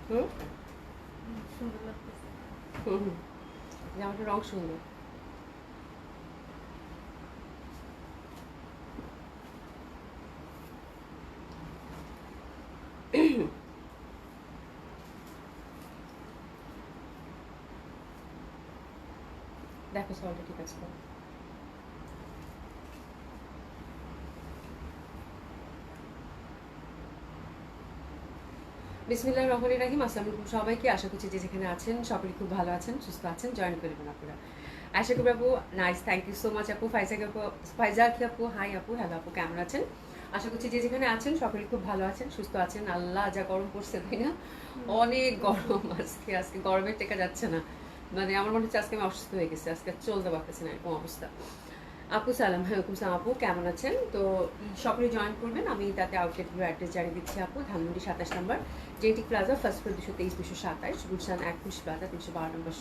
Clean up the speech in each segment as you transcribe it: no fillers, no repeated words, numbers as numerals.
হুম হুম, জামাটার রং সুন্দর। দেখো সলটা ঠিক আছে। বিসমিল্লাহির রহমানির রহিম। আসসালামু আলাইকুম সবাইকে। আশা করছি যে যেখানে আছেন সকলে খুব ভালো আছেন, সুস্থ আছেন। জয়েন করবেন আপনারা। আশা করি আপু nice, thank you so much আপু। ফাইজা কি আপু, হাই আপু, হ্যালো আপু, কেমন আছেন? আশা করছি যে যেখানে আছেন সকলে খুব ভালো আছেন, সুস্থ আছেন। আল্লাহ যা গরম পড়ছে তাই না, অনেক গরম। আজকে গরমে টেকা যাচ্ছে না, মানে আমার মনে হচ্ছে আজকে আমি অসুস্থ হয়ে গেছি, আজকে চলতে পারতেছি না, এরকম অবস্থা। আপু সালাম, হ্যাঁ সালাম আপু, কেমন আছেন? তো সকলে জয়েন করবেন, আমি তাতে আউটলেটগুলো অ্যাড্রেস জানিয়ে দিচ্ছি আপু। ধানমন্ডি 27 নম্বর জেটিক plaza, first floor 223 227, Gulshan 21 plaza 312 number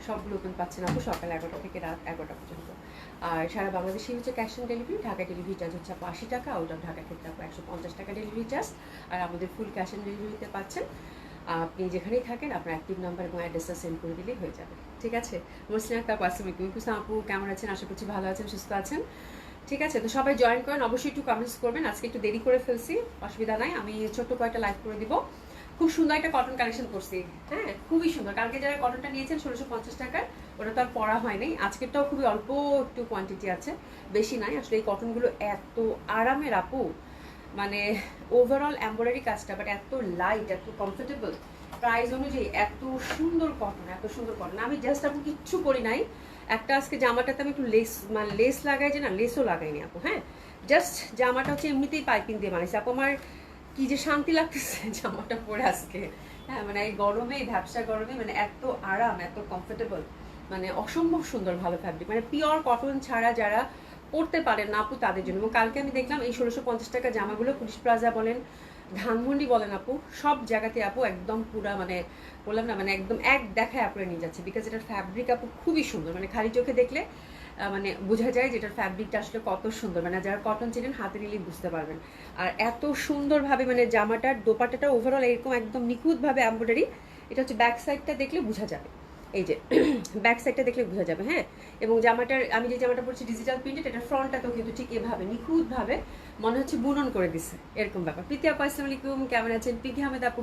সবগুলো ওপেন পাচ্ছেন আপু সকাল 11টা থেকে রাত 11টা পর্যন্ত। আর সারা বাংলাদেশে হচ্ছে cash on delivery. Dhaka delivery charge হচ্ছে আপু 80 টাকা, আউট অফ ঢাকার ক্ষেত্রে আপু 150 টাকা ডেলিভারি চার্জ। আর আমাদের ফুল ক্যাশ অন ডেলিভারিতে পাচ্ছেন। আপনি যেখানেই থাকেন আপনার অ্যাক্টিভ নাম্বার এবং অ্যাড্রেসটা সেন্ড করে দিলেই হয়ে যাবে, ঠিক আছে? মুসলিম একটা আসসালামু আলাইকুম আপু, কেমন আছেন? আশা করছি ভালো আছেন, সুস্থ আছেন। ঠিক আছে, তো সবাই জয়েন করেন, অবশ্যই একটু কমেন্টস করবেন। আজকে একটু দেরি করে ফেলছি, অসুবিধা নাই, আমি ছোট্ট কয়েকটা লাইভ করে দিব। খুব সুন্দর একটা কটন কালেকশন করছি, হ্যাঁ খুবই সুন্দর। কালকে যারা কটনটা নিয়েছেন 1650 টাকার, ওটা তো আর পরা হয় নাই। আজকেরটাও খুবই অল্প একটু কোয়ান্টিটি আছে, বেশি নাই। আসলে এই কটনগুলো এত আরামের আপু, মানে ওভারঅল এমব্রয়ডারি কাজটা, বাট এত লাইট, এত কমফোর্টেবল, প্রাইস অনুযায়ী এত সুন্দর কটন, এত সুন্দর কটন। আমি জাস্ট আপু কিচ্ছু করি নাই, একটা আজকে জামাটাতে আমি একটু লেস, মানে লেস লাগাই যে না, লেসও লাগাইনি আপু। হ্যাঁ, জাস্ট জামাটা হচ্ছে এমনিতেই পাইপিং দিয়ে বানাইছি আপু। আমার কি যে শান্তি লাগতেছে জামাটা পরে আজকে। হ্যাঁ, মানে এই গরমে, ঝাপসা গরমে, মানে এত আরাম, এত কমফোর্টেবল, মানে অসম্ভব সুন্দর ভালো ফ্যাব্রিক। মানে পিওর কটন ছাড়া যারা পড়তে পারেন না আপু, তাদের জন্য। এবং কালকে আমি দেখলাম এই 1650 টাকা জামাগুলো পুলিশ প্লাজা বলেন, ধানমন্ডি বলেন আপু, সব জায়গাতে আপু একদম পুরা, মানে বললাম না, মানে একদম এক দেখায় আপুরে নিয়ে যাচ্ছে। বিকজ এটার ফ্যাব্রিক আপু খুবই সুন্দর, মানে খালি চোখে দেখলে মানে বোঝা যায় যে এটার ফ্যাব্রিকটা আসলে কত সুন্দর। মানে যারা কটন চেনেন হাতে নিলেই বুঝতে পারবেন। আর এত সুন্দরভাবে মানে জামাটার দোপাট্টাটা ওভারঅল এরকম একদম নিখুঁতভাবে এমব্রয়ডারি। এটা হচ্ছে ব্যাক সাইডটা দেখলে বোঝা যাবে, এই যে ব্যাক সাইডটা দেখলে বোঝা যাবে। হ্যাঁ, এবং জামাটার, আমি যে জামাটা পরছি ডিজিটাল প্রিন্টেড, এটা ফ্রন্টটাতেও কিন্তু ঠিক এভাবে নিখুঁতভাবে মনে হচ্ছে বুনন করে দিচ্ছে, এরকম ব্যাপার। প্রীতি আপু আসসালামু আলাইকুম, কেমন আছেন? পিকি আহমেদ আপু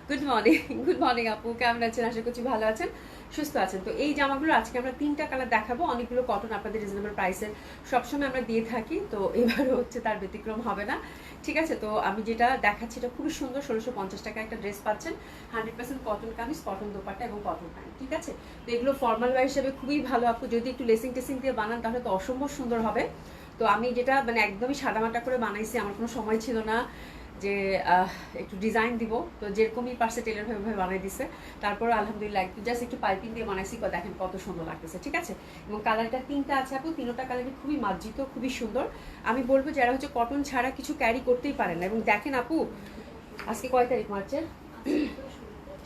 গুড মর্নিং, গুড মর্নিং আপু, কেমন আছেন? আশা করছি ভালো আছেন, সুস্থ আছেন। তো এই জামাগুলো আজকে আমরা 3টা কালার দেখাবো, অনেকগুলো কটন আপনাদের রিজনেবল প্রাইসের সবসময় আমরা দিয়ে থাকি, তো এবারও হচ্ছে তার ব্যতিক্রম হবে না, ঠিক আছে? তো আমি যেটা দেখাচ্ছি এটা খুবই সুন্দর। 1650 টাকা একটা ড্রেস পাচ্ছেন, 100% কটন কামিজ, কটন দোপাট্টা এবং কটন প্যান্ট, ঠিক আছে? তো এগুলো ফর্মাল ওয়্যার হিসেবে খুবই ভালো আপু। যদি একটু লেসিং টেসিং দিয়ে বানান তাহলে তো অসম্ভব সুন্দর হবে। তো আমি যেটা মানে একদমই সাদামাটা করে বানাইছি, আমার কোনো সময় ছিল না যে একটু ডিজাইন দিব, তো যেরকমই পারছে টেলার ভাবে বানাই দিছে। তারপর আলহামদুলিল্লাহ একটু জাস্ট একটু পাইপিং দিয়ে বানাইছি, দেখেন কত সুন্দর লাগতেছে, ঠিক আছে? এবং কালারটা 3টা আছে আপু, 3টা কালারই খুবই মার্জিত, খুবই সুন্দর। আমি বলবো যারা হচ্ছে কটন ছাড়া কিছু ক্যারি করতেই পারেন না। এবং দেখেন আপু, আজকে কয় তারিখ? মার্চের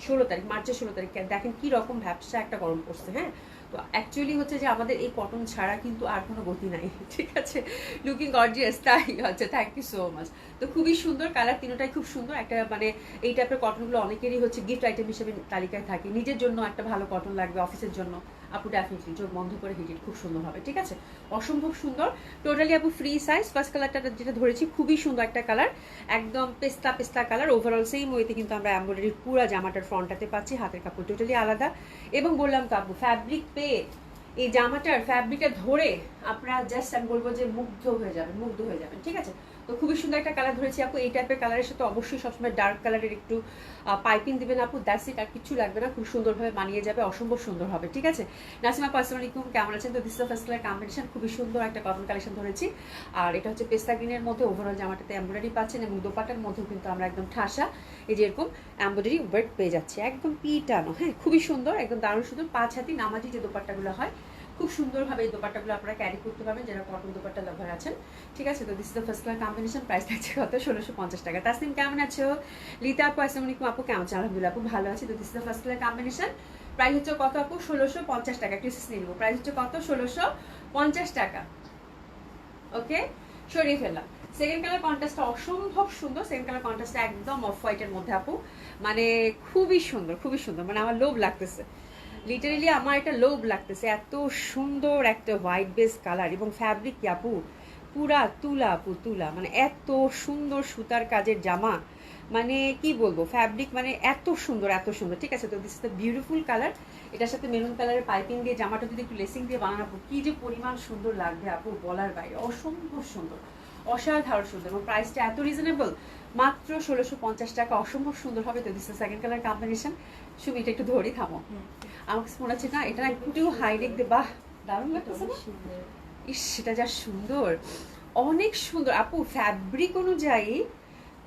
16 তারিখ, মার্চের 16 তারিখ। দেখেন কি রকম ভ্যাপসা একটা গরম পড়ছে। হ্যাঁ, তো অ্যাকচুয়ালি হচ্ছে যে আমাদের এই কটন ছাড়া কিন্তু আর কোনো গতি নাই, ঠিক আছে? লুকিং গর্জিয়াস, তাই হচ্ছে, থ্যাংক ইউ সো মাচ। তো খুবই সুন্দর কালার, 3টাই খুব সুন্দর। একটা মানে এই টাইপের কটনগুলো অনেকেরই হচ্ছে গিফট আইটেম হিসেবে তালিকায় থাকে। নিজের জন্য একটা ভালো কটন লাগবে, অফিসের জন্য আপু ডেফিনেটলি চোখ বন্ধ করে হিটেড, খুব সুন্দর হবে, ঠিক আছে? অসম্ভব সুন্দর, টোটালি আপু ফ্রি সাইজ। ফার্স্ট কালারটা যেটা ধরেছি খুবই সুন্দর একটা কালার, একদম পেস্তা পেস্তা কালার। ওভারঅল সেম ওয়েতে কিন্তু আমরা এমব্রয়ডারি পুরা জামাটার ফ্রন্টটাতে পাচ্ছি, হাতের কাপড় টোটালি আলাদা। এবং বললাম তো আপু, ফ্যাব্রিক পেয়ে এই জামাটার ফ্যাব্রিকটা ধরে আপনারা জাস্ট আমি বলবো যে মুগ্ধ হয়ে যাবেন, মুগ্ধ হয়ে যাবেন, ঠিক আছে? তো খুবই সুন্দর একটা কালার ধরেছি আপু। এই টাইপের কালারের সাথে অবশ্যই সবসময় ডার্ক কালারের একটু পাইপিং দিবেন আপু, দ্যাটস ইট, আর কিছু লাগবে না, খুব সুন্দরভাবে মানিয়ে যাবে, অসম্ভব সুন্দর হবে, ঠিক আছে? নাসিমা আপু আসসালামু আলাইকুম, কেমন আছেন? তো this is first colour combination, খুবই সুন্দর একটা কটন কালেকশন ধরেছি। আর এটা হচ্ছে পেস্তা গ্রিনের মধ্যে, ওভারঅল জামাটাতে এমব্রয়ডারি পাচ্ছেন এবং দোপাটার মধ্যেও কিন্তু আমরা একদম ঠাসা এই যে এরকম এমব্রয়ডারি ওয়ার্ক পেয়ে যাচ্ছি, একদম পিটানো। হ্যাঁ, খুবই সুন্দর, একদম দারুণ সুন্দর। 5 হাতি নামাজি যে দোপাট্টাগুলো হয়, খুব সুন্দরভাবে এই দোপাট্টাগুলো আপনারা ক্যারি করতে পারবেন যারা কটন দোপাট্টা লাভার আছেন, ঠিক আছে? তো this is the first colour combination, price থাকছে কত? 1650 টাকা। তাসনিম কেমন আছো? লিতা আপু আসসালামু আলাইকুম আপু, কেমন আছেন? আলহামদুলিল্লাহ আপু ভালো আছি। তো this is the first colour combination, price হচ্ছে কত আপু? 1650 টাকা। একটু নিয়ে নেবো, প্রাইস হচ্ছে কত? 1650 টাকা। ওকে, সরিয়ে ফেললাম। সেকেন্ড কালার কন্ট্রাস্টটা অসম্ভব সুন্দর। সেকেন্ড কালার কন্ট্রাস্টটা একদম অফ হোয়াইটের মধ্যে আপু, মানে খুবই সুন্দর, খুবই সুন্দর, মানে আমার লোভ লাগতেছে, লিটারেলি আমার এটা লোভ লাগতেছে। এত সুন্দর একটা হোয়াইট বেস কালার এবং ফ্যাব্রিক কি আপু পুরা তুলা আপু, তুলা, মানে এত সুন্দর সুতার কাজের জামা, মানে কি বলবো, ফ্যাব্রিক মানে এত সুন্দর, এত সুন্দর। ঠিক আছে, তো this is the beautiful colour. এটার সাথে মেরুন কালারের পাইপিং দিয়ে জামাটা যদি একটু লেসিং দিয়ে বানাবো, কি যে পরিমাণ সুন্দর লাগবে আপু, বলার বাইরে, অসম্ভব সুন্দর, অসাধারণ সুন্দর। এবং প্রাইসটা এত রিজনেবল, মাত্র 1650 টাকা, অসম্ভব সুন্দর হবে। তো this is second colour combination. Sumi এটা একটু ধরি, থামো, আমাকে মনে হচ্ছে না এটা একটু হাইলাইট দে, বাহ দারুণ লাগতেছে না? ইস সেটা যা সুন্দর, অনেক সুন্দর আপু, ফ্যাব্রিক অনুযায়ী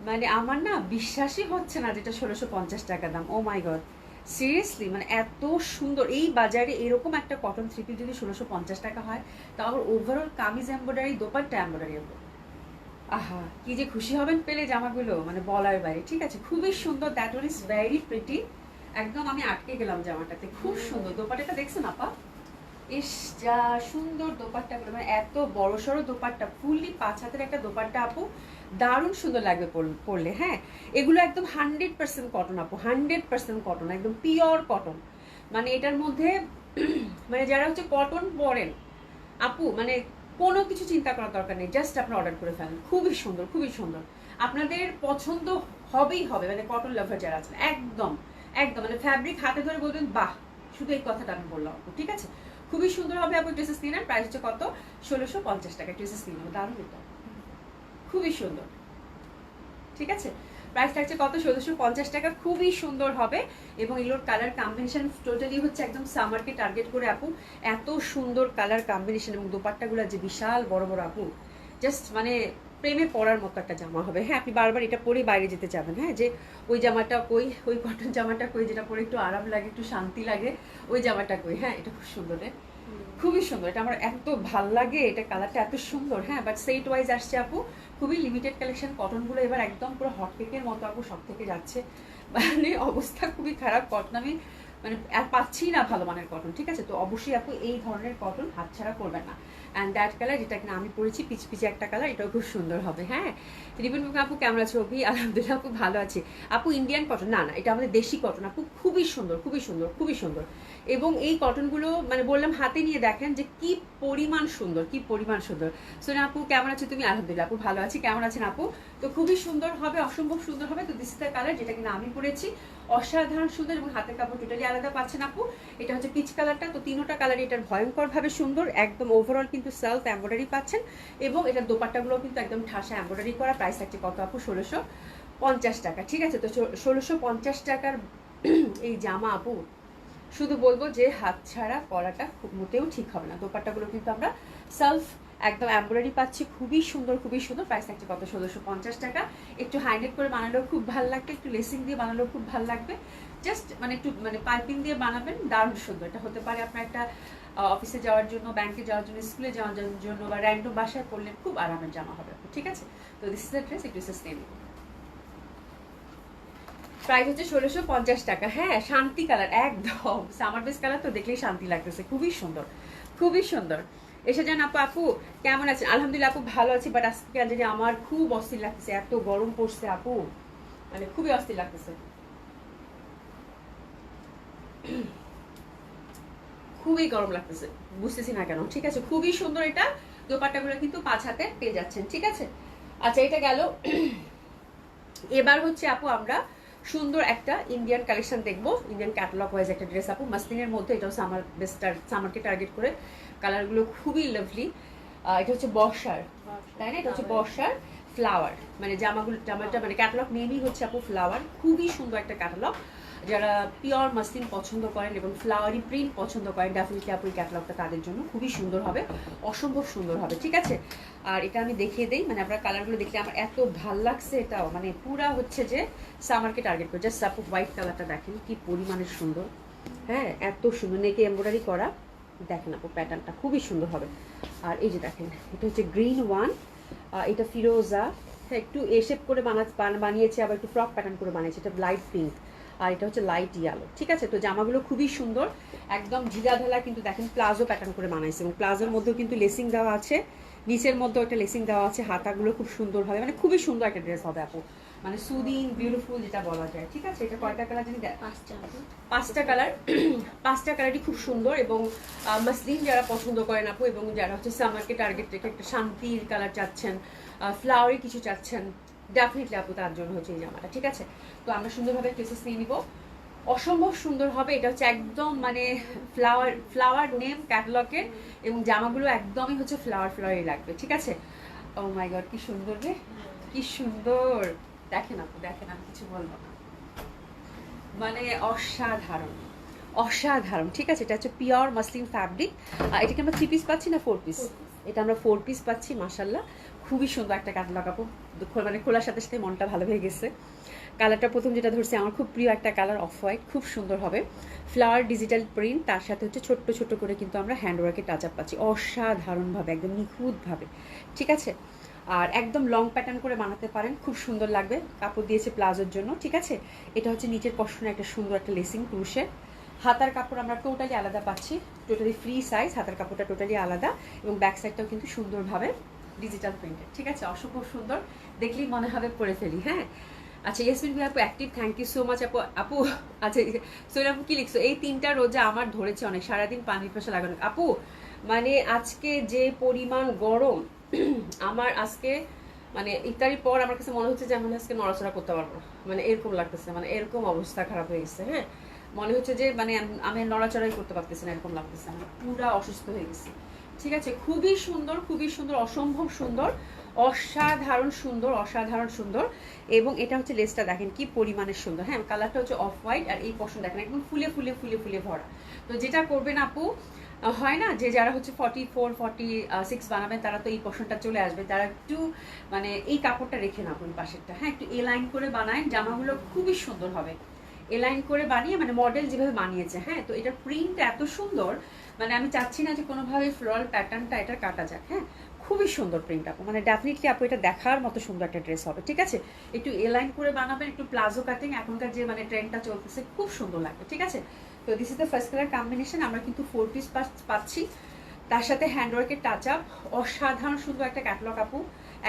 মানে আমার না বিশ্বাসই হচ্ছে না যেটা 1650 টাকা দাম। ও মাই গড, সিরিয়াসলি, মানে এত সুন্দর। এই বাজারে এরকম একটা কটন থ্রি পিস যদি 1650 টাকা হয়, তা আবার overall kameez embroidery, dupatta embroidery, আহা কি যে খুশি হবেন পেলে জামাগুলো, মানে বলার বাইরে। ঠিক আছে, খুবই সুন্দর, that one is very pretty. একদম আমি আটকে গেলাম জামাটাতে, খুব সুন্দর। দোপাট্টাটা দেখছেন আপা, ইস যা সুন্দর দোপাট্টাগুলো, মানে এত বড় সড়ো দোপাট্টা, ফুললি 5 হাতের একটা দোপাট্টা আপু, দারুণ সুন্দর লাগবে পরলে। হ্যাঁ, এগুলো একদম 100% কটন আপু, 100% কটন, একদম পিওর কটন। মানে এটার মধ্যে মানে যারা হচ্ছে কটন পরেন আপু, মানে কোনো কিছু চিন্তা করার দরকার নেই, জাস্ট আপনারা অর্ডার করে ফেলেন। খুবই সুন্দর, খুবই সুন্দর, আপনাদের পছন্দ হবেই হবে, মানে কটন লাভার যারা আছেন, একদম একদম মানে ফ্যাব্রিক হাতে ধরে বলবেন বাহ, শুধু এই কথাটা আমি বললাম আপু। ঠিক আছে, খুবই সুন্দর হবে আপু। ড্রেসেস কিনার প্রাইস হচ্ছে কত? 1650 টাকা ড্রেসেস কিনবো, দারুণ এটা, খুবই সুন্দর। ঠিক আছে, প্রাইসটা হচ্ছে কত? 1650 টাকা, খুবই সুন্দর হবে। এবং এগুলোর কালার কম্বিনেশন টোটালি হচ্ছে একদম সামারকে টার্গেট করে আপু, এত সুন্দর কালার কম্বিনেশন। এবং দোপাট্টাগুলো যে বিশাল বড় বড় আপু, জাস্ট মানে প্রেমে পরার মতো একটা জামা হবে। হ্যাঁ, আপনি বারবার এটা পরেই বাইরে যেতে যাবেন, হ্যাঁ, যে ওই জামাটা কই, ওই কটন জামাটা কই, যেটা পরে একটু আরাম লাগে, একটু শান্তি লাগে, ওই জামাটা কই। হ্যাঁ, এটা খুব সুন্দর রে, খুবই সুন্দর, এটা আমার এত ভাল লাগে, এটা কালারটা এত সুন্দর। হ্যাঁ, বাট সেট ওয়াইজ আসছে আপু, খুবই লিমিটেড কালেকশন। কটনগুলো এবার একদম পুরো হট কেকের মতো আপু, সব থেকে যাচ্ছে, মানে অবস্থা খুবই খারাপ। কটন আমি মানে আর পাচ্ছি না ভালো মানের কটন। ঠিক আছে, তো অবশ্যই আপু এই ধরনের কটন হাতছাড়া করবেন না। অ্যান্ড দ্যাট কালার, যেটা কিনা আমি পরেছি পিচপিচে একটা কালার, এটাও খুব সুন্দর হবে। হ্যাঁ, রিবন আপু কেমন আছে? অভি আলহামদুলিল্লাহ আপু ভালো আছি আপু। ইন্ডিয়ান কটন না, না এটা আমাদের দেশি কটন আপু, খুবই সুন্দর, খুবই সুন্দর, খুবই সুন্দর। এবং এই কটনগুলো মানে বললাম হাতে নিয়ে দেখেন যে কি পরিমাণ সুন্দর, কি পরিমাণ সুন্দর। সোনা আপু কেমন আছো তুমি? আলহামদুলিল্লাহ আপু ভালো আছি, কেমন আছেন আপু? তো খুবই সুন্দর হবে, অসম্ভব সুন্দর হবে। তো দিস ইজ দ্য কালার, যেটা কিনা আমি পরেছি, অসাধারণ সুন্দর। এবং হাতের কাপড় টোটালি আলাদা পাচ্ছেন আপু। এটা হচ্ছে পিচ কালারটা, তো তিনোটা কালার এটার ভয়ঙ্কর ভাবে সুন্দর, একদম ওভারঅল কিন্তু সেলফ এমব্রয়ডারি পাচ্ছেন। এবং এটার দোপাট্টাগুলো কিন্তু একদম ঠাসা এমব্রয়ডারি করা। প্রাইস থাকছে কত আপু? 1650 টাকা। ঠিক আছে, তো 1650 টাকার এই জামা আপু, শুধু বলবো যে হাত ছাড়া পরাটা মোটেও ঠিক হবে না। দোপাট্টাগুলো কিন্তু আমরা সেলফ একদম এমব্রয়ডারি পাচ্ছি, খুবই সুন্দর, খুবই সুন্দর। প্রাইস থাকছে কত? 1650 টাকা। একটু হাইলাইট করে বানালেও খুব ভালো লাগবে, একটু লেসিং দিয়ে বানালেও খুব ভালো লাগবে। জাস্ট মানে একটু মানে পাইপিং দিয়ে বানাবেন, দারুণ সুন্দর। এটা হতে পারে আপনার একটা অফিসে যাওয়ার জন্য, ব্যাংকে যাওয়ার জন্য, স্কুলে যাওয়ার জন্য, বা র্যান্ডম বাসায় পড়লে খুব আরামের জামা হবে। ঠিক আছে, তো this is the dress, it is same. Price হচ্ছে 1650 টাকা। হ্যাঁ, শান্তি কালার, একদম সামার বেস কালার, তো দেখলেই শান্তি লাগতেছে, খুবই সুন্দর, খুবই সুন্দর। এসে যান আপু। আপু কেমন আছেন? আলহামদুলিল্লাহ আপু ভালো আছি, বাট আজকে যদি আমার খুব অস্থির লাগতেছে, এত গরম পড়ছে আপু, মানে খুবই অস্থির লাগতেছে, খুবই গরম লাগতেছে, বুঝতেছি না কেন। ঠিক আছে, খুবই সুন্দর এটা। দোপাট্টাগুলো কিন্তু 5 হাতে পেয়ে যাচ্ছেন। ঠিক আছে, আচ্ছা এটা গেল। এবার হচ্ছে আপু আমরা সুন্দর একটা ইন্ডিয়ান কালেকশন দেখবো, ইন্ডিয়ান ক্যাটালগ ওয়াইজ একটা ড্রেস আপু, মাসলিনের মধ্যে। এটাও সামার বেস্টার, সামারকে টার্গেট করে, কালারগুলো খুবই লাভলি। এটা হচ্ছে বর্ষার, তাই না? এটা হচ্ছে বর্ষার ফ্লাওয়ার, মানে জামাটা মানে ক্যাটালগ নেমই হচ্ছে আপু ফ্লাওয়ার। খুবই সুন্দর একটা ক্যাটালগ। যারা পিওর মাসলিন পছন্দ করেন এবং ফ্লাওয়ারি প্রিন্ট পছন্দ করেন, ডেফিনেটলি আপু এই ক্যাটালগটা তাদের জন্য খুবই সুন্দর হবে, অসম্ভব সুন্দর হবে। ঠিক আছে, আর এটা আমি দেখিয়ে দিই, মানে আপনার কালারগুলো দেখলে আমার এত ভাল লাগছে। এটাও মানে পুরা হচ্ছে যে সামারকে টার্গেট করে। জাস্ট আপু হোয়াইট কালারটা দেখেন কি পরিমাণের সুন্দর। হ্যাঁ, এত সুন্দর, নেকে এমব্রয়ডারি করা, দেখেন আপু প্যাটার্নটা খুবই সুন্দর হবে। আর এই যে দেখেন, এটা হচ্ছে গ্রিন ওয়ান, এটা ফিরোজা। হ্যাঁ, একটু এশেপ করে বানিয়েছে, আবার একটু ফ্রক প্যাটার্ন করে বানিয়েছে। এটা লাইট পিঙ্ক, আর এটা হচ্ছে লাইট ইয়েলো। ঠিক আছে, তো জামাগুলো খুবই সুন্দর, একদম ঢিলা ঢালা, কিন্তু দেখেন প্লাজো প্যাটার্ন করে বানাইছে, এবং প্লাজোর মধ্যেও কিন্তু লেসিং দেওয়া আছে। নিচের মধ্যে একটা লেসিং দেওয়া আছে, হাতাগুলো খুব সুন্দর হবে, মানে খুবই সুন্দর একটা ড্রেস হবে আপু, মানে সুদিং বিউটিফুল যেটা বলা যায়। ঠিক আছে, এটা কয়টা কালার জানি? 5টা কালার। 5টা কালারই খুব সুন্দর এবং মাসলিন যারা পছন্দ করেন আপু, এবং যারা হচ্ছে সামারকে টার্গেট রেখে একটা শান্তির কালার চাচ্ছেন, ফ্লাওয়ারি কিছু চাচ্ছেন, ডেফিনেটলি আপু তার জন্য হচ্ছে এই জামাটা। ঠিক আছে, তো আমরা সুন্দরভাবে কেসেস নিয়ে নিব, অসম্ভব সুন্দর হবে। এটা হচ্ছে একদম মানে ফ্লাওয়ার নেম ক্যাটালগের, এবং জামাগুলো একদমই হচ্ছে ফ্লাওয়ারই লাগবে। ঠিক আছে, ও মাই গড কি সুন্দর রে, কি সুন্দর, দেখেন আপু দেখেন, আমি কিছু বলবো না, মানে অসাধারণ অসাধারণ। ঠিক আছে, এটা হচ্ছে পিওর মাসলিন ফ্যাব্রিক। এটাকে আমরা 3 পিস পাচ্ছি না 4 পিস? এটা আমরা 4 পিস পাচ্ছি, মাশাল্লাহ খুবই সুন্দর একটা ক্যাটালগ আপু, মানে খোলার সাথে সাথে মনটা ভালো হয়ে গেছে। কালারটা প্রথম যেটা ধরছে আমার খুব প্রিয় একটা কালার, অফ হোয়াইট, খুব সুন্দর হবে, ফ্লাওয়ার ডিজিটাল প্রিন্ট, তার সাথে হচ্ছে ছোট্ট ছোট্ট করে কিন্তু আমরা হ্যান্ডওয়ার্কের টাচ আপ পাচ্ছি অসাধারণভাবে, একদম নিখুঁতভাবে। ঠিক আছে, আর একদম লং প্যাটার্ন করে বানাতে পারেন, খুব সুন্দর লাগবে। কাপড় দিয়েছে প্লাজোর জন্য। ঠিক আছে, এটা হচ্ছে নিচের পশনে একটা সুন্দর একটা লেসিং ক্রুশের। হাতার কাপড় আমরা টোটালি আলাদা পাচ্ছি, টোটালি ফ্রি সাইজ, হাতার কাপড়টা টোটালি আলাদা, এবং ব্যাক সাইডটাও কিন্তু সুন্দরভাবে ডিজিটাল প্রিন্টেড। ঠিক আছে, অসম্ভব সুন্দর, দেখলেই মনে হবে পরে ফেলি। হ্যাঁ, আচ্ছা ইয়াসমিন ভাই আপু active, thank you so much আপু। আপু আচ্ছা সোহেল আপু কি লিখছো? এই 3টা রোজা আমার ধরেছে অনেক, সারাদিন পানি পিপাসা লাগানো আপু, মানে আজকে যে পরিমাণ গরম আমার আজকে মানে ইফতারির পর আমার কাছে মনে হচ্ছে যে আমি আজকে নড়াচড়া করতে পারবো না, মানে এরকম লাগতেছে, মানে এরকম অবস্থা খারাপ হয়ে গেছে। হ্যাঁ, মনে হচ্ছে যে মানে আমি নড়াচড়াই করতে পারতেছি না, এরকম লাগতেছে, আমি পুরা অসুস্থ হয়ে গেছি। ঠিক আছে, খুবই সুন্দর খুবই সুন্দর, অসম্ভব সুন্দর, অসাধারণ সুন্দর, অসাধারণ সুন্দর। এবং এটা হচ্ছে লেসটা দেখেন কি পরিমাণে সুন্দর। হ্যাঁ, কালারটা হচ্ছে অফ হোয়াইট, আর এই পশন দেখেন একদম ফুলে ফুলে ফুলে ফুলে ভরা। তো যেটা করবেন আপু, হয় না যে যারা হচ্ছে 44 46 বানাবেন তারা তো এই পশনটা চলে আসবে, তারা একটু মানে এই কাপড়টা রেখে না আপনি পাশেরটা, হ্যাঁ একটু এ লাইন করে বানায়, জামাগুলো খুবই সুন্দর হবে। এ লাইন করে বানিয়ে মানে মডেল যেভাবে বানিয়েছে, হ্যাঁ তো এটার প্রিন্টটা এত সুন্দর, মানে আমি চাচ্ছি না যে কোনোভাবে ফ্লোরাল প্যাটার্নটা এটা কাটা যাক। হ্যাঁ, খুবই সুন্দর প্রিন্ট আপু, মানে ডেফিনেটলি আপু এটা দেখার মতো সুন্দর একটা ড্রেস হবে। ঠিক আছে, একটু এ লাইন করে বানাবেন, একটু প্লাজো কাটিং, এখনকার যে মানে ট্রেন্ডটা চলতেছে, খুব সুন্দর লাগবে। ঠিক আছে, তো this is the first colour combination. আমরা কিন্তু 4 পিস পাচ্ছি, তার সাথে হ্যান্ডওয়ার্কের টাচ আপ, অসাধারণ সুন্দর একটা ক্যাটালগ আপু,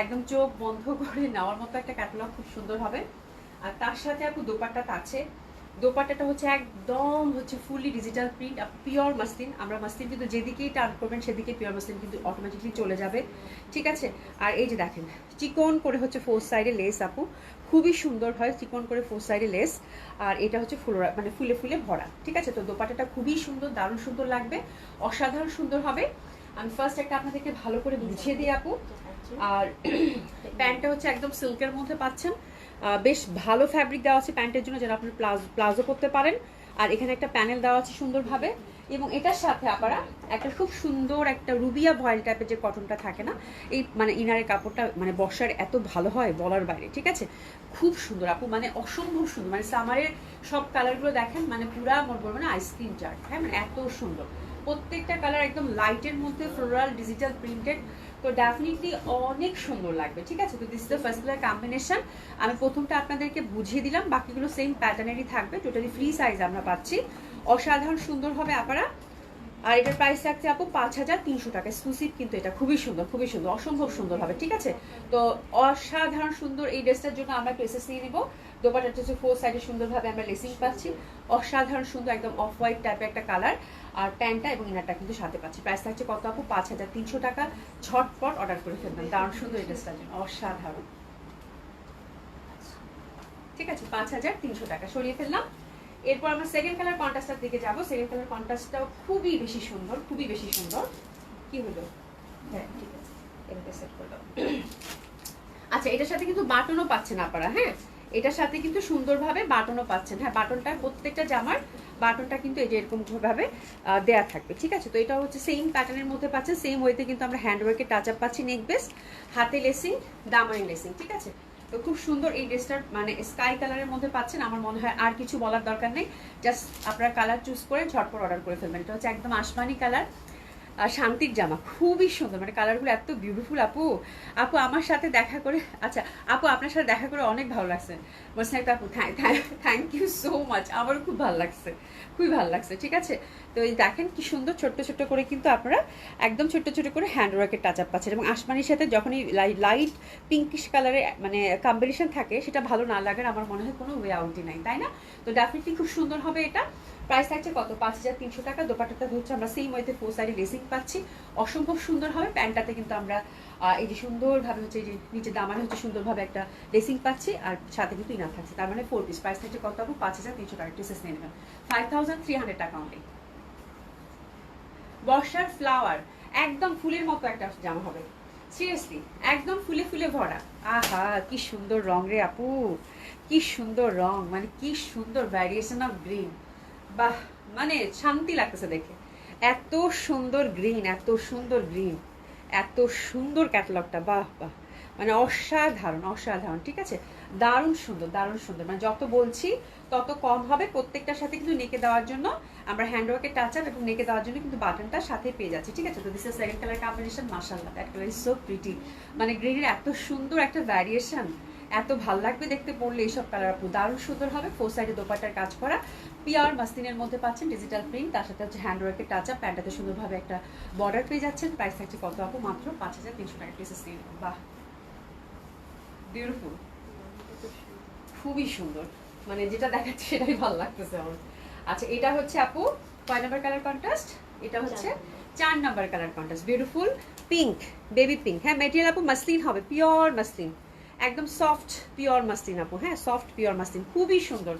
একদম চোখ বন্ধ করে নেওয়ার মতো একটা ক্যাটালগ, খুব সুন্দর হবে। আর তার সাথে আপু দোপাট্টাটা আছে, দোপাট্টাটা হচ্ছে একদম হচ্ছে fully digital print, pure muslin. আমরা মাসলিন কিন্তু যেদিকেই টার্ন করবেন সেদিকে পিওর মাসলিন কিন্তু অটোমেটিকলি চলে যাবে। ঠিক আছে, আর এই যে দেখেন চিকন করে হচ্ছে 4 সাইডে লেস আপু, খুবই সুন্দর হয় চিকন করে 4 সাইডে লেস, আর এটা হচ্ছে মানে ফুলে ফুলে ভরা। ঠিক আছে, তো দোপাট্টাটা খুবই সুন্দর, দারুণ সুন্দর লাগবে, অসাধারণ সুন্দর হবে। আমি ফার্স্ট একটা আপনাদেরকে ভালো করে বুঝিয়ে দিই আপু। আর প্যান্টটা হচ্ছে একদম সিল্কের মধ্যে পাচ্ছেন, বেশ ভালো ফ্যাব্রিক দেওয়া আছে প্যান্টের জন্য, যেটা আপনি প্লাজো করতে পারেন। আর এখানে একটা প্যানেল দেওয়া আছে সুন্দরভাবে, এবং এটার সাথে আপনারা একটা খুব সুন্দর একটা রুবিয়া ভয়েল টাইপের যে কটনটা থাকে না, এই মানে ইনারের কাপড়টা মানে বর্ষার এত ভালো হয় বলার বাইরে। ঠিক আছে, খুব সুন্দর আপু, মানে অসম্ভব সুন্দর, মানে সামারের সব কালারগুলো দেখেন, মানে পুরা মনে করবো না আইসক্রিম চার্ট। হ্যাঁ, মানে এত সুন্দর প্রত্যেকটা কালার, একদম লাইটের মধ্যে ফ্লোরাল ডিজিটাল প্রিন্টেড, তো ডেফিনেটলি অনেক সুন্দর লাগবে। ঠিক আছে, তো this is the first colour combination. আমি প্রথমটা আপনাদেরকে বুঝিয়ে দিলাম, বাকিগুলো সেম প্যাটার্নেরই থাকবে, টোটালি ফ্রি সাইজ আমরা পাচ্ছি, অসাধারণ সুন্দর হবে আপনারা। আর এটার প্রাইস থাকছে আপু 5300 টাকা, এক্সক্লুসিভ কিন্তু এটা খুবই সুন্দর খুবই সুন্দর, অসম্ভব সুন্দর হবে। ঠিক আছে, তো অসাধারণ সুন্দর এই ড্রেসটার জন্য আমরা প্লেসেস নিয়ে নিব। দোপাট্টাটা হচ্ছে 4 সাইডে সুন্দরভাবে আমরা লেসিং পাচ্ছি, অসাধারণ সুন্দর একদম অফ হোয়াইট টাইপের একটা কালার, আর প্যান্টটা এবং ইনারটা কিন্তু সাথে পাচ্ছি। প্রাইস থাকছে কত আপু? 5300 টাকা। ঝটপট অর্ডার করে ফেলবেন, দারুণ সুন্দর এই ড্রেসটার জন্য, অসাধারণ। ঠিক আছে, 5300 টাকা সরিয়ে ফেললাম। এরপর আমরা সেকেন্ড কালার কন্ট্রাস্টটার দিকে যাব। সেকেন্ড কালার কন্ট্রাস্টটাও খুবই বেশি সুন্দর, খুবই বেশি সুন্দর। কি হলো? হ্যাঁ ঠিক আছে, এটাকে সেট করে দাও। আচ্ছা, এটার সাথে কিন্তু বাটনও পাচ্ছেন আপনারা। হ্যাঁ, এটার সাথে কিন্তু সুন্দরভাবে বাটনও পাচ্ছেন। হ্যাঁ, বাটনটা প্রত্যেকটা জামার বাটনটা কিন্তু এই যে এরকম ভাবে দেয়া থাকবে। ঠিক আছে, তো এটা হচ্ছে সেম প্যাটার্নের মধ্যে পাচ্ছেন, সেম ওয়েতে কিন্তু আমরা হ্যান্ডওয়ার্কের টাচ আপ পাচ্ছি, নেক বেস, হাতে লেসিং, দামানে লেসিং। ঠিক আছে, তো খুব সুন্দর এই ড্রেসটার মানে স্কাই কালারের মধ্যে পাচ্ছেন। আমার মনে হয় আর কিছু বলার দরকার নেই, জাস্ট আপনারা কালার চুজ করে ঝটপট অর্ডার করে ফেলবেন। এটা হচ্ছে একদম আসমানি কালার, আর শান্তির জামা খুবই সুন্দর, মানে কালারগুলো এত বিউটিফুল। আপু আপু আমার সাথে দেখা করে, আচ্ছা আপু আপনার সাথে দেখা করে অনেক ভালো লাগছে। বলছেন একটা আপু থ্যাংক ইউ সো মাচ, আমারও খুব ভালো লাগছে, খুবই ভালো লাগছে। ঠিক আছে, তো এই দেখেন কি সুন্দর ছোট্ট ছোট্ট করে কিন্তু আপনারা একদম ছোট্ট ছোট্ট করে হ্যান্ডওয়ার্কের টাচ আপ পাচ্ছেন, এবং আসমানির সাথে যখনই লাইট পিঙ্কিশ কালারের মানে কম্বিনেশন থাকে সেটা ভালো না লাগার আমার মনে হয় কোনো ওয়ে আউটই নাই, তাই না? তো ডেফিনেটলি খুব সুন্দর হবে এটা। প্রাইস থাকছে কত? 5,300 টাকা। দোপাট্টাটা হচ্ছে আমরা সেম ওয়েতে 4 সাইডে লেসিং পাচ্ছি, অসম্ভব সুন্দর হবে। প্যান্টটাতে কিন্তু আমরা এই যে সুন্দরভাবে হচ্ছে এই যে নিচে দামানে হচ্ছে সুন্দরভাবে একটা লেসিং পাচ্ছি, আর সাথে কিন্তু ইনার থাকছে, তার মানে 4 পিস। প্রাইস থাকছে কত আপু? 5,300 টাকা। টিসেস নিয়ে নেবেন 5,300 টাকা অনলি। বর্ষার ফ্লাওয়ার, একদম ফুলের মতো একটা জামা হবে, সিরিয়াসলি একদম ফুলে ফুলে ভরা। আহা কি সুন্দর রং রে আপু, কি সুন্দর রং, মানে কি সুন্দর ভ্যারিয়েশন অফ গ্রিন, বাহ মানে শান্তি লাগতেছে দেখে। এত সুন্দর গ্রিন, এত সুন্দর গ্রিন, এত সুন্দর ক্যাটালগটা, বাহ বাহ, মানে অসাধারণ অসাধারণ। ঠিক আছে, দারুণ সুন্দর দারুণ সুন্দর, মানে যত বলছি তত কম হবে। প্রত্যেকটার সাথে কিন্তু নেকে দেওয়ার জন্য আমরা হ্যান্ডওয়ার্কের টাচ আপ এবং নেকে দেওয়ার জন্য কিন্তু বাটনটা সাথে পেয়ে যাচ্ছি। ঠিক আছে, তো this is second colour combination, মাশাআল্লাহ that colour is so pretty. মানে গ্রিনের এত সুন্দর একটা ভ্যারিয়েশন, এত ভাল লাগবে দেখতে পড়লে এইসব কালার আপু, দারুণ সুন্দর হবে। 4 সাইডে দোপাট্টার কাজ করা, পিওর মাসলিনের মধ্যে পাচ্ছেন ডিজিটাল প্রিন্ট, তার সাথে হচ্ছে হ্যান্ডওয়ার্কের টাচ আপ, প্যান্টাতে সুন্দরভাবে একটা বর্ডার পেয়ে যাচ্ছেন। প্রাইস থাকছে কত আপু? মাত্র 5,300 টাকা। পিসেস নিয়ে নেবেন। বাহ বিউটিফুল, খুবই সুন্দর, মানে যেটা দেখাচ্ছে সেটাই ভালো লাগতেছে আমার। আচ্ছা এটা হচ্ছে আপু কয় নাম্বার কালার কন্ট্রাস্ট? এটা হচ্ছে 4 number colour contrast, beautiful pink, baby pink. হ্যাঁ মেটেরিয়াল আপু মাসলিন হবে, পিওর মাসলিন, একদম সফট পিওর মাসলিন আপু। হ্যাঁ সফট পিওর মাসলিন, খুবই সুন্দর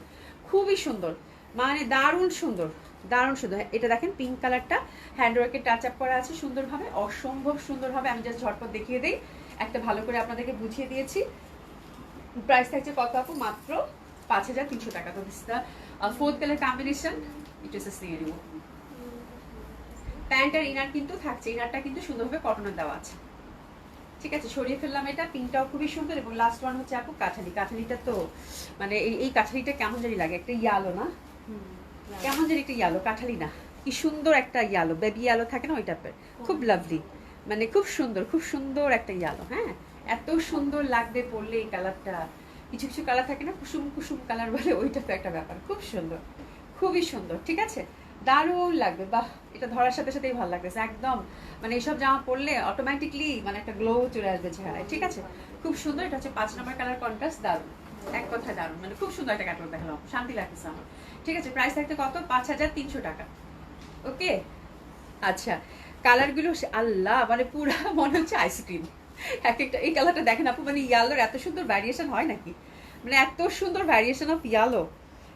খুবই সুন্দর, মানে দারুণ সুন্দর দারুণ সুন্দর। এটা দেখেন পিঙ্ক কালারটা হ্যান্ডওয়ার্কের টাচ আপ করা আছে সুন্দরভাবে, অসম্ভব সুন্দর হবে। আমি জাস্ট ঝটপট দেখিয়ে দিই, একটা ভালো করে আপনাদেরকে বুঝিয়ে দিয়েছি। প্রাইস থাকছে কত আপু? মাত্র 5,300 টাকা। তো this the 4th colour combination, it is নিয়ে নিব। প্যান্ট আর ইনার কিন্তু থাকছে, ইনারটা কিন্তু সুন্দরভাবে কটনের দেওয়া আছে। ঠিক আছে, সরিয়ে ফেললাম এটা। পিঙ্কটাও খুবই সুন্দর, এবং লাস্ট ওয়ান হচ্ছে আপু কাঠালি। কাঠালিটা তো মানে এই কাঠালিটা কেমন জানি লাগে, একটা ইয়ালো না, কেমন জানি একটা ইয়ালো, কাঠালি না, কি সুন্দর একটা ইয়ালো, বেবি ইয়ালো থাকে না ওই টাইপের, খুব লাভলি, মানে খুব সুন্দর খুব সুন্দর একটা ইয়ালো। হ্যাঁ এত সুন্দর লাগবে পরলে এই কালারটা। কিছু কিছু কালার থাকে না কুসুম কুসুম কালার বলে, ওইটা তো একটা ব্যাপার, খুব সুন্দর খুবই সুন্দর। ঠিক আছে, দারুণ লাগবে। বাহ এটা ধরার সাথে সাথেই ভালো লাগতেছে একদম, মানে এইসব জামা পরলে অটোমেটিকলি মানে একটা গ্লো চলে আসবে চেহারায়। ঠিক আছে, খুব সুন্দর। এটা হচ্ছে 5 নাম্বার কালার কন্ট্রাস্ট, দারুণ, এক কথায় দারুণ, মানে খুব সুন্দর একটা ক্যাটালগ দেখালাম, শান্তি লাগতেছে আমার। ঠিক আছে, প্রাইস থাকতে কত? 5,300 টাকা। ওকে আচ্ছা, কালারগুলো আল্লাহ মানে পুরা মনে হচ্ছে আইসক্রিম এক একটা। এই কালারটা দেখেন আপু, মানে ইয়ালোর এত সুন্দর ভ্যারিয়েশন হয় নাকি, মানে এত সুন্দর ভ্যারিয়েশন অফ ইয়ালো,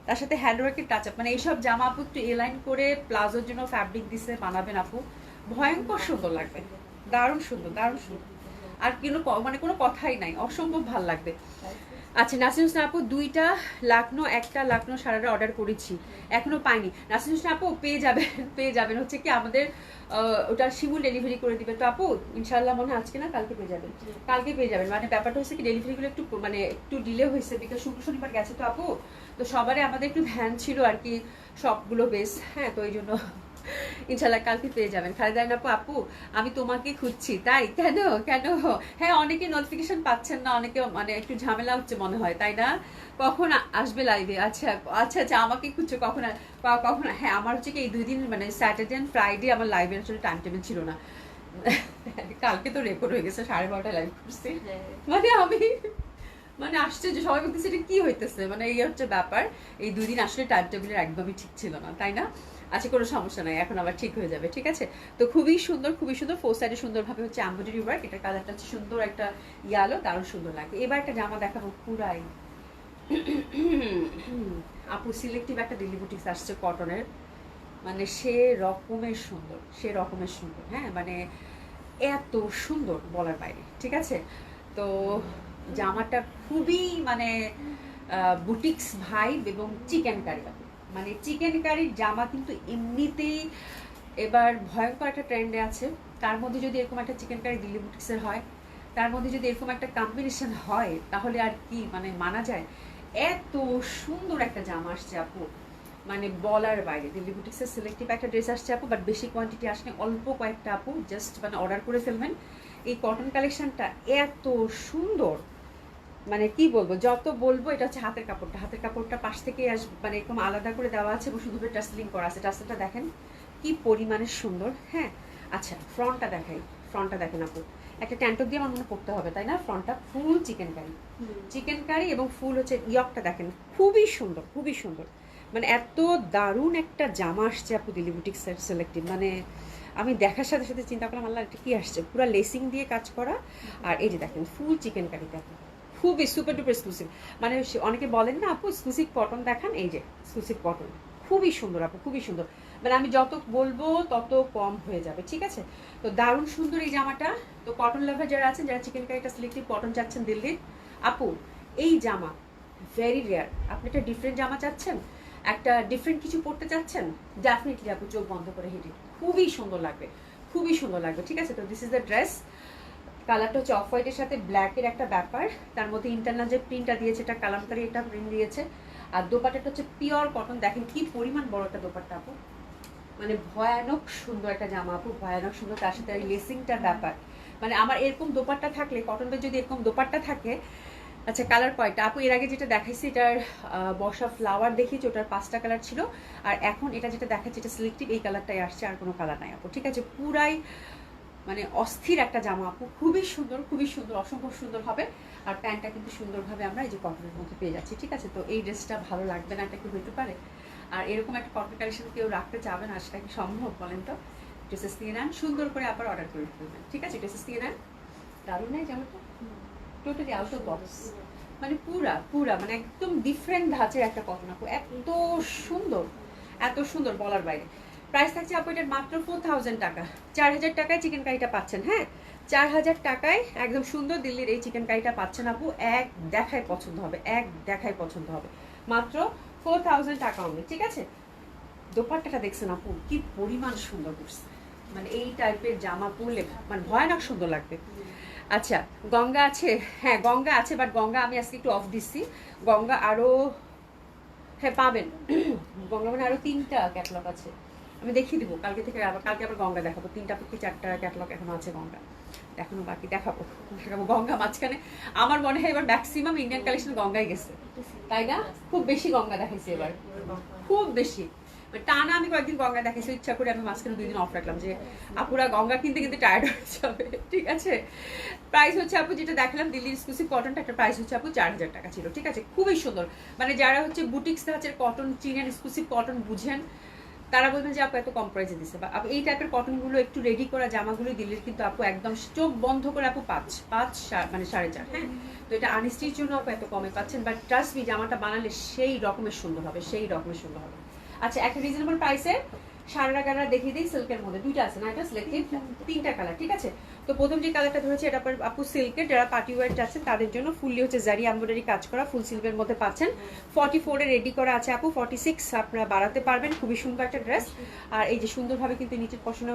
তার সাথে হ্যান্ডওয়ার্কের টাচ আপ। মানে এইসব জামা আপু একটু এলাইন করে প্লাজোর জন্য ফ্যাব্রিক দিছে বানাবেন আপু, ভয়ঙ্কর সুন্দর লাগবে, দারুণ সুন্দর দারুণ সুন্দর, আর মানে কোনো কথাই নাই, অসম্ভব ভাল লাগবে। আচ্ছা নাসিম হোসেন আপু, 2টা লাকনো, একটা লাকনো সারারা অর্ডার করেছি, এখনো পাইনি। নাসিম হোসেন আপু পেয়ে যাবেন, পেয়ে যাবেন, হচ্ছে কি আমাদের ওটা শিমুল ডেলিভারি করে দিবে। তো আপু ইনশাল্লাহ মনে হয় আজকে না কালকে পেয়ে যাবেন, কালকে পেয়ে যাবেন। মানে ব্যাপারটা হচ্ছে কি ডেলিভারিগুলো একটু মানে একটু ডিলে হয়েছে, বিকজ শুক্র শনিবার গেছে তো আপু, তো সবারই আমাদের একটু ভ্যান ছিল আর কি, সবগুলো বেশ। হ্যাঁ তো এই জন্য ইনশাল্লাহ কালকে পেয়ে যাবেন। খালেদা আপু, আপু আমি তোমাকে খুঁজছি, তাই কেন কেন? হ্যাঁ অনেকে নোটিফিকেশন পাচ্ছেন না, অনেকে মানে একটু ঝামেলা হচ্ছে মনে হয়, তাই না? কখন আসবে লাইভে? আচ্ছা আচ্ছা আচ্ছা, আমাকে খুঁজছো কখন? কখন? হ্যাঁ আমার হচ্ছে কি এই 2 দিন মানে স্যাটারডে অ্যান্ড ফ্রাইডে আমার লাইভের আসলে টাইম টেবিল ছিল না। কালকে তো রেকর্ড হয়ে গেছে, 12:30টায় লাইভ করছি, মানে আমি মানে আশ্চর্য, সবাই বলতেছে এটা কি হইতেছে, মানে এই হচ্ছে ব্যাপার। এই 2 দিন আসলে টাইম টেবিলের একদমই ঠিক ছিল না, তাই না? আচ্ছা কোনো সমস্যা নাই, এখন আবার ঠিক হয়ে যাবে। ঠিক আছে, তো খুবই সুন্দর খুবই সুন্দর। 4 সাইডে সুন্দরভাবে হচ্ছে এমব্রয়ডারি ওয়ার্ক, এটা কালারটা হচ্ছে সুন্দর একটা ইয়ালো, দারুণ সুন্দর লাগে। এবার একটা জামা দেখাবো পুরাই আপু সিলেক্টিভ একটা দিল্লি বুটিক্স আসছে কটনের, মানে সে রকমের সুন্দর, সে রকমের সুন্দর। হ্যাঁ মানে এত সুন্দর বলার বাইরে। ঠিক আছে, তো জামাটা খুবই মানে বুটিক্স ভাইব এবং চিকেন কারি, মানে চিকেন কারির জামা কিন্তু এমনিতেই এবার ভয়ঙ্কর একটা ট্রেন্ডে আছে। তার মধ্যে যদি এরকম একটা চিকেন কারি দিল্লি বুটিক্সের হয়, তার মধ্যে যদি এরকম একটা কম্বিনেশন হয়, তাহলে আর কি মানে মানা যায়। এত সুন্দর একটা জামা আসছে আপু, মানে বলার বাইরে। দিল্লি বুটিক্সের সিলেক্টিভ একটা ড্রেস আসছে আপু, বাট বেশি কোয়ান্টিটি আসলে অল্প কয়েকটা আপু, জাস্ট মানে অর্ডার করে ফেলবেন। এই কটন কালেকশনটা এত সুন্দর, মানে কি বলবো, যত বলবো। এটা হচ্ছে হাতের কাপড়টা পাশ থেকে মানে এরকম আলাদা করে দেওয়া আছে এবং শুধু টাসলিং করা আছে। টাসলটা দেখেন কি পরিমাণে সুন্দর। হ্যাঁ, আচ্ছা ফ্রন্টটা দেখেন আপু, একটা ট্যান্টক দিয়ে আমার মনে করতে হবে, তাই না? ফ্রন্টটা ফুল চিকেন কারি এবং ফুল হচ্ছে ইয়কটা দেখেন, খুবই সুন্দর। মানে এত দারুণ একটা জামা আসছে আপু দিল্লি বুটিক্সের সিলেক্টিভ। মানে আমি দেখার সাথে সাথে চিন্তা করলাম, আল্লাহ এটা কি আসছে, পুরো লেসিং দিয়ে কাজ করা। আর এই যে দেখেন ফুল চিকেন কারি দেখেন, খুবই সুপার ডুপার এক্সক্লুসিভ। মানে অনেকে বলেন না আপু এক্সক্লুসিভ কটন দেখান, এই যে এক্সক্লুসিভ কটন, খুবই সুন্দর আপু, খুবই সুন্দর। মানে আমি যত বলবো তত কম হয়ে যাবে, ঠিক আছে? তো দারুণ সুন্দর এই জামাটা। তো কটন লাভার যারা আছেন, যারা চিকেন কারিটা সিলেক্টিভ কটন চাচ্ছেন দিল্লির আপু, এই জামা ভেরি রেয়ার। আপনি একটা ডিফারেন্ট জামা চাচ্ছেন, একটা ডিফারেন্ট কিছু পড়তে চাচ্ছেন, ডেফিনেটলি আপু চোখ বন্ধ করে হেঁটে খুবই সুন্দর লাগবে, ঠিক আছে? তো দিস ইজ দ্য ড্রেস। কালারটা হচ্ছে অফ হোয়াইটের সাথে ব্ল্যাকের একটা ব্যাপার, তার মধ্যে ইন্টারনাল যে প্রিন্টটা দিয়েছে এটা কালামকারি একটা প্রিন্ট দিয়েছে। আর দোপাট্টাটা হচ্ছে পিওর কটন, দেখেন কি পরিমাণ বড় একটা দোপাট্টা আপু, মানে ভয়ানক সুন্দর একটা জামা আপু, ভয়ানক সুন্দর। তার সাথে লেসিংটার ব্যাপার, মানে আমার এরকম দোপাট্টা থাকলে, কটনের যদি এরকম দোপাট্টা থাকে। আচ্ছা কালার কয়টা আপু? এর আগে যেটা দেখাইছি এটার বর্ষা ফ্লাওয়ার দেখিয়েছি, ওটার 5টা কালার ছিল। আর এখন এটা যেটা দেখাচ্ছে এটা সিলেক্টিভ, এই কালারটাই আসছে, আর কোনো কালার নাই আপু, ঠিক আছে? পুরাই মানে অস্থির একটা জামা আপু, খুবই সুন্দর, অসম্ভব সুন্দর হবে। আর প্যান্টটা কিন্তু সুন্দরভাবে আমরা এই যে কটনের মধ্যে পেয়ে যাচ্ছি, ঠিক আছে? তো এই ড্রেসটা ভালো লাগবে না, এটা কি হতে পারে? আর এরকম একটা কটন কালেকশন কেউ রাখতে চাবে না, সেটা কি সম্ভব বলেন তো? ড্রেসেস দিয়ে নেন, সুন্দর করে আবার অর্ডার করে ফেলবেন, ঠিক আছে? ড্রেসেস দিয়ে নেন, দারুণ নাই জামাটা, টোটালি আউট অফ বক্স, মানে পুরা মানে একদম ডিফারেন্ট ধাঁচের একটা কটন আপু, এত সুন্দর বলার বাইরে। প্রাইস থাকছে আপু এটার মাত্র 4000 টাকা। 4000 টাকায় চিকেন কারিটা পাচ্ছেন। হ্যাঁ, 4000 টাকায় একদম সুন্দর দিল্লির এই চিকেন কারিটা পাচ্ছেন আপু, এক দেখায় পছন্দ হবে। মাত্র 4000 টাকা অনলি, ঠিক আছে? দোপাট্টাটা দেখছেন আপু কি পরিমাণ সুন্দর করছে, মানে এই টাইপের জামা পরলে মানে ভয়ানক সুন্দর লাগবে। আচ্ছা গঙ্গা আছে, হ্যাঁ গঙ্গা আছে, বাট গঙ্গা আমি আজকে একটু অফ দিচ্ছি। গঙ্গা আরও, হ্যাঁ পাবেন, গঙ্গা মানে আরও 3টা ক্যাটলগ আছে, আমি দেখিয়ে দিব কালকে থেকে। কালকে আবার গঙ্গা দেখাবো, 3টা থেকে 4টা ক্যাটলগ এখনো আছে গঙ্গা, এখনো বাকি দেখাবো গঙ্গা মাঝখানে। আমার মনে হয় এবার ম্যাক্সিমাম ইন্ডিয়ান কালেকশন গঙ্গায় গেছে, তাই না? খুব বেশি গঙ্গা দেখাইছে এবার, খুব বেশি টানা। আমি কয়েকদিন গঙ্গা দেখাইছি ইচ্ছা করে, আমি মাঝখানে 2 দিন অফ রাখলাম যে আপুরা গঙ্গা কিনতে কিন্তু টায়ার্ড হয়ে যাবে, ঠিক আছে? প্রাইস হচ্ছে আপু যেটা দেখালাম দিল্লির এক্সক্লুসিভ কটনটা, একটা প্রাইস হচ্ছে আপু 4000 টাকা ছিল, ঠিক আছে? খুবই সুন্দর, মানে যারা হচ্ছে বুটিক্স ধাঁচের কটন চিনেন, এক্সক্লুসিভ কটন বুঝেন, তারা বলবেন যে আপু এত কম প্রাইসে দিচ্ছে। বা আপু এই টাইপের কটনগুলো একটু রেডি করা জামাগুলো দিল্লির কিন্তু আপু একদম চোখ বন্ধ করে আপু 5 মানে 4.5। হ্যাঁ, তো এটা আনস্টিচ জন্য আপু এত কমে পাচ্ছেন, বাট ট্রাস্ট মি জামাটা বানালে সেই রকমের সুন্দর হবে। আচ্ছা একটা রিজনেবল প্রাইসে সারারা গারা দেখিয়ে দিই, সিল্কের মধ্যে 2টা আছে না, এটা সিলেক্টেড 3টা কালার, ঠিক আছে? তো প্রথম যে কালারটা ধরেছে এটা আপু সিল্কের, যারা পার্টি ওয়্যার আছে তাদের জন্য ফুললি হচ্ছে জারি এমব্রয়ডারি কাজ করা, ফুল সিল্কের মধ্যে পাচ্ছেন। 44 এ রেডি করা আছে আপু, 46 আপনারা বাড়াতে পারবেন, খুবই সুন্দর একটা ড্রেস। আর এই যে সুন্দরভাবে কিন্তু নিচের পশনে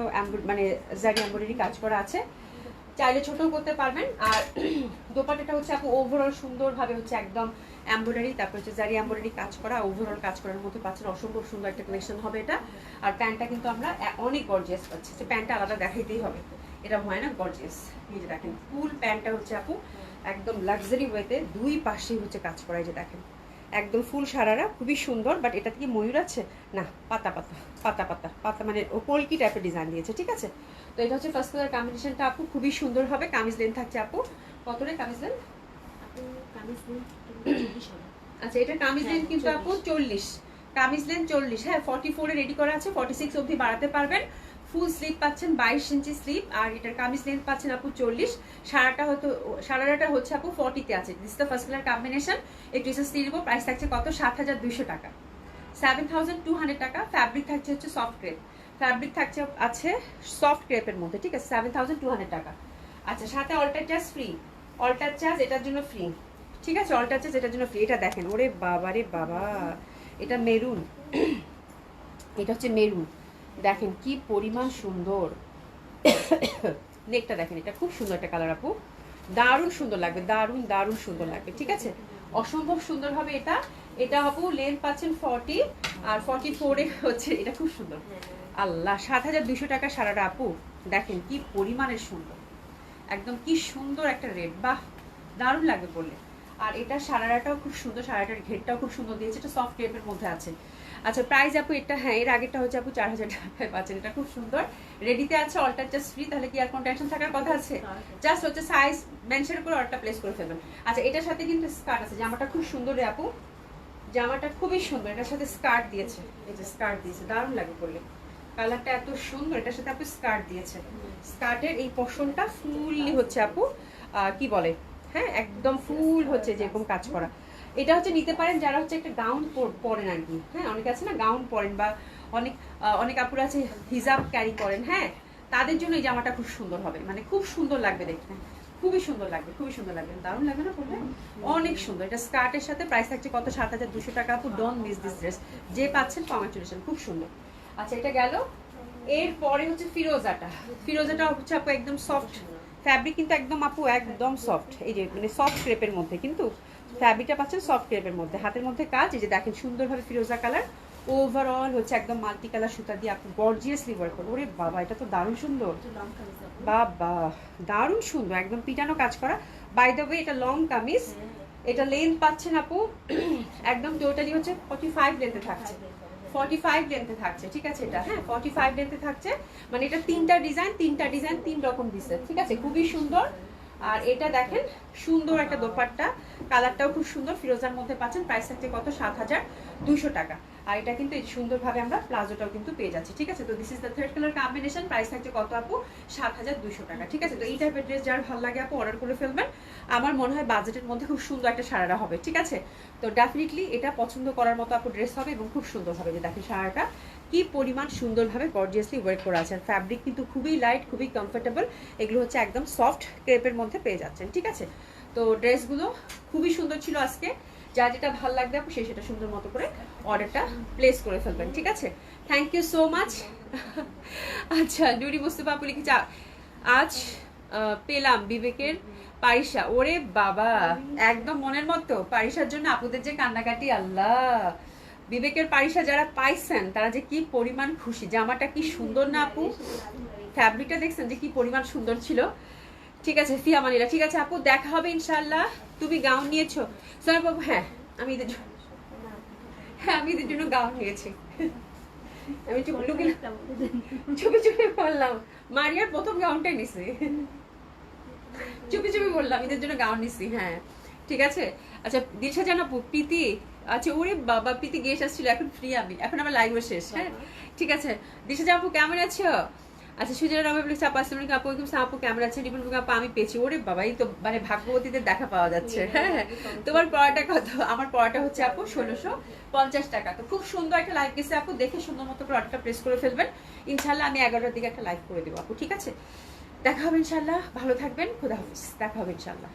মানে জারি এমব্রয়ডারি কাজ করা আছে, চাইলে ছোটও করতে পারবেন। আর দোপাট্টাটা হচ্ছে আপু ওভারঅল সুন্দরভাবে হচ্ছে একদম এমব্রয়ডারি, তারপর হচ্ছে জারি এমব্রয়ডারি কাজ করা, ওভারঅল কাজ করার মধ্যে পাচ্ছেন, অসম্ভব সুন্দর একটা কালেকশন হবে এটা। আর প্যান্টটা কিন্তু আমরা অনেক গর্জিয়াস পাচ্ছি, যে প্যান্টটা আলাদা দেখাইতেই হবে, এটা হয় না গর্জিয়াস। এই যে দেখেন ফুল প্যান্টটা হচ্ছে আপু একদম লাক্সারি ওয়েতে, 2 পাশেই হচ্ছে কাজ করা, এই যে দেখেন একদম ফুল সারারা, খুবই সুন্দর। বাট এটা কি ময়ূর আছে না, পাতা মানে ও কলকি টাইপের ডিজাইন দিয়েছে, ঠিক আছে? তো এটা হচ্ছে ফার্স্ট কালার কম্বিনেশনটা আপু, খুবই সুন্দর হবে। কামিজ লেন্থ থাকছে আপু কত রে? কামিজ লেন্থ আচ্ছা, এটা কামিজ লেন্থ কিন্তু আপু 40, কামিজ লেন্থ 40। হ্যাঁ, 44 এ রেডি করা আছে, 46 অবধি বাড়াতে পারবেন। ফুল স্লিভ পাচ্ছেন 22 ইঞ্চি স্লিভ, আর এটার কামিজ লেন্থ পাচ্ছেন আপু 40। সারাটা হচ্ছে আপু 40 তে আছে। This the first colour combination. এই ড্রেসেস দিয়ে দিব, প্রাইস থাকছে কত? 7200 টাকা, 7200 টাকা। ফ্যাব্রিক থাকছে হচ্ছে সফট ক্রেপ, আছে সফট ক্রেপের মধ্যে, ঠিক আছে? 7200 টাকা। আচ্ছা সাথে alter charge free, alter charge এটার জন্য ফ্রি, ঠিক আছে? অল্টার চার্জ এটার জন্য ফ্রি। এটা দেখেন, ওরে বাবা রে বাবা, এটা মেরুন, এটা হচ্ছে মেরুন, দেখেন কি পরিমাণ সুন্দর। নেকটা দেখেন, এটা খুব সুন্দর একটা কালার আপু, দারুণ সুন্দর লাগবে, দারুণ সুন্দর লাগবে, ঠিক আছে? অসম্ভব সুন্দর হবে এটা। এটা আপু লেন্থ পাচ্ছেন 40, আর 44-এ হচ্ছে এটা খুব সুন্দর। আল্লাহ 7,200 টাকা সারাটা আপু, দেখেন কি পরিমাণের সুন্দর, একদম কি সুন্দর একটা রেড, বাহ দারুণ লাগবে বললে। আর এটা সারারাটাও খুব সুন্দর, সারাটার ঘেরটাও খুব সুন্দর দিয়েছে, এটা সফট টেপের মধ্যে আছে। আচ্ছা প্রাইস আপু এটা, হ্যাঁ এর আগেরটা হচ্ছে আপু 4,000 টাকায় পাচ্ছেন, এটা খুব সুন্দর রেডিতে আছে, অল্টার জাস্ট ফ্রি, তাহলে কি আর কোনো টেনশন থাকার কথা আছে? জাস্ট হচ্ছে সাইজ মেনশন করে অর্ডারটা প্লেস করে ফেলবেন। আচ্ছা এটার সাথে কিন্তু স্কার্ট আছে, জামাটা খুব সুন্দর রে আপু, জামাটা খুবই সুন্দর, এটার সাথে স্কার্ট দিয়েছে, এই যে স্কার্ট দিয়েছে, দারুণ লাগে বললে, কালারটা এত সুন্দর, এটার সাথে আপু স্কার্ট দিয়েছে, স্কার্টের এই পোর্শনটা ফুললি হচ্ছে আপু কি বলে, হ্যাঁ একদম ফুল হচ্ছে যেরকম কাজ করা। এটা হচ্ছে নিতে পারেন যারা হচ্ছে একটা গাউন পরেন আর কি, হ্যাঁ অনেকে আছে না গাউন পরেন, বা অনেক অনেক আপুরা আছে হিজাব ক্যারি করেন, হ্যাঁ তাদের জন্য এই জামাটা খুব সুন্দর হবে, মানে খুব সুন্দর লাগবে দেখতে, খুবই সুন্দর লাগবে, খুবই সুন্দর লাগবে, দারুণ লাগবে না বললে, অনেক সুন্দর। এটা স্কার্টের সাথে প্রাইস থাকছে কত, 7,200 টাকা আপু, ডোন্ট মিস দিস ড্রেস, যে পাচ্ছেন কংগ্রাচুলেশন, খুব সুন্দর। আচ্ছা এটা গেল, এরপরে হচ্ছে ফিরোজাটা, ফিরোজাটা হচ্ছে আপু একদম সফট ফ্যাব্রিক, কিন্তু একদম আপু একদম সফট, এই যে মানে সফট ক্রেপের মধ্যে, কিন্তু ফ্যাব্রিকটা পাচ্ছেন সফট ক্রেপের মধ্যে, হাতের মধ্যে কাজ, এই যে দেখেন সুন্দরভাবে ফিরোজা কালার, ওভারঅল হচ্ছে একদম মাল্টি কালার সুতা দিয়ে আপনি গর্জিয়াসলি ওয়ার্ক করবেন। ওরে বাবা এটা তো দারুণ সুন্দর, বাবা দারুণ সুন্দর, একদম পিটানো কাজ করা। বাই দ্য ওয়ে এটা লং কামিজ, এটা লেন্থ পাচ্ছেন আপু একদম টোটালি হচ্ছে 45 লেন্থে থাকছে, 45 লেন্থে থাকছে, ঠিক আছে এটা, হ্যাঁ 45 লেন্থে থাকছে, মানে এটা তিনটা ডিজাইন তিন রকম দিছে, ঠিক আছে খুবই সুন্দর। আর এটা দেখেন সুন্দর একটা দোপাট্টা, কালারটাও খুব সুন্দর, ফিরোজার মধ্যে পাচ্ছেন, প্রাইস থাকছে কত, 7,200 টাকা। আর এটা কিন্তু সুন্দরভাবে আমরা প্লাজোটাও কিন্তু পেয়ে যাচ্ছি, ঠিক আছে। তো this is the third colour combination, price থাকছে কত আপু, 7,200 টাকা, ঠিক আছে। তো এই টাইপের ড্রেস যার ভালো লাগে আপু অর্ডার করে ফেলবেন, আমার মনে হয় বাজেটের মধ্যে খুব সুন্দর একটা সারারা হবে, ঠিক আছে। তো ডেফিনেটলি এটা পছন্দ করার মতো আপু ড্রেস হবে এবং খুব সুন্দর হবে, যে দেখেন সারাটা কি পরিমাণ সুন্দরভাবে গর্জিয়াসলি ওয়ার্ক করা আছে, আর ফ্যাব্রিক কিন্তু খুবই লাইট, খুবই কমফোর্টেবল, এগুলো হচ্ছে একদম সফট ক্রেপের মধ্যে পেয়ে যাচ্ছেন, ঠিক আছে। তো ড্রেসগুলো খুবই সুন্দর ছিল আজকে, যা যেটা ভালো লাগবে আপু সে সেটা সুন্দর মতো করে অর্ডারটা প্লেস করে ফেলবেন, ঠিক আছে। Thank you so much. আচ্ছা নুরি মুস্তফা আপু লিখেছে আজ পেলাম বিবেকের পারিসা, ওরে বাবা একদম মনের মতো, পারিসার জন্য আপুদের যে কান্নাকাটি, আল্লাহ বিবেকের পারিসা যারা পাইছেন তারা যে কি পরিমাণ খুশি, জামাটা কি সুন্দর না আপু, ফ্যাব্রিকটা দেখছেন যে কি পরিমাণ সুন্দর ছিল, ঠিক আছে ফিয়া মানিরা, ঠিক আছে আপু দেখা হবে ইনশাল্লাহ। তুমি গাউন নিয়েছো সোনা বাবু? হ্যাঁ আমি এদের জন্য, হ্যাঁ আমি এদের জন্য গাউন নিয়েছি, আমি চুপি চুপি বললাম, মারিয়ার প্রথম গাউনটাই নিছি, চুপি চুপি বললাম এদের জন্য গাউন নিছি, হ্যাঁ ঠিক আছে। আচ্ছা দিশা জানো প্রীতি, আচ্ছা ওরে বাবা প্রীতি গেস্ট আসছিল, এখন ফ্রি আমি, এখন আমার লাইভ শেষ, হ্যাঁ ঠিক আছে। দিশা জানো আপু কেমন আছো? আচ্ছা সুজয় রামা বলেছে আপু আসসালামু আলাইকুম আপু, আপু কেমন আছেন? রিপন আপু আমি পেয়েছি, ওরে বাবা এই তো মানে ভাগ্যবতীদের দেখা পাওয়া যাচ্ছে, হ্যাঁ তোমার পড়াটা কত? আমার পড়াটা হচ্ছে আপু 1,650 টাকা। তো খুব সুন্দর একটা লাইভ গেছে আপু, দেখে সুন্দর মতো করে অর্ডারটা প্রেস করে ফেলবেন, ইনশাল্লাহ আমি 11টার দিকে একটা লাইভ করে দেবো আপু, ঠিক আছে। দেখা হবে ইনশাল্লাহ, ভালো থাকবেন, খোদা হাফিজ, দেখা হবে ইনশাল্লাহ।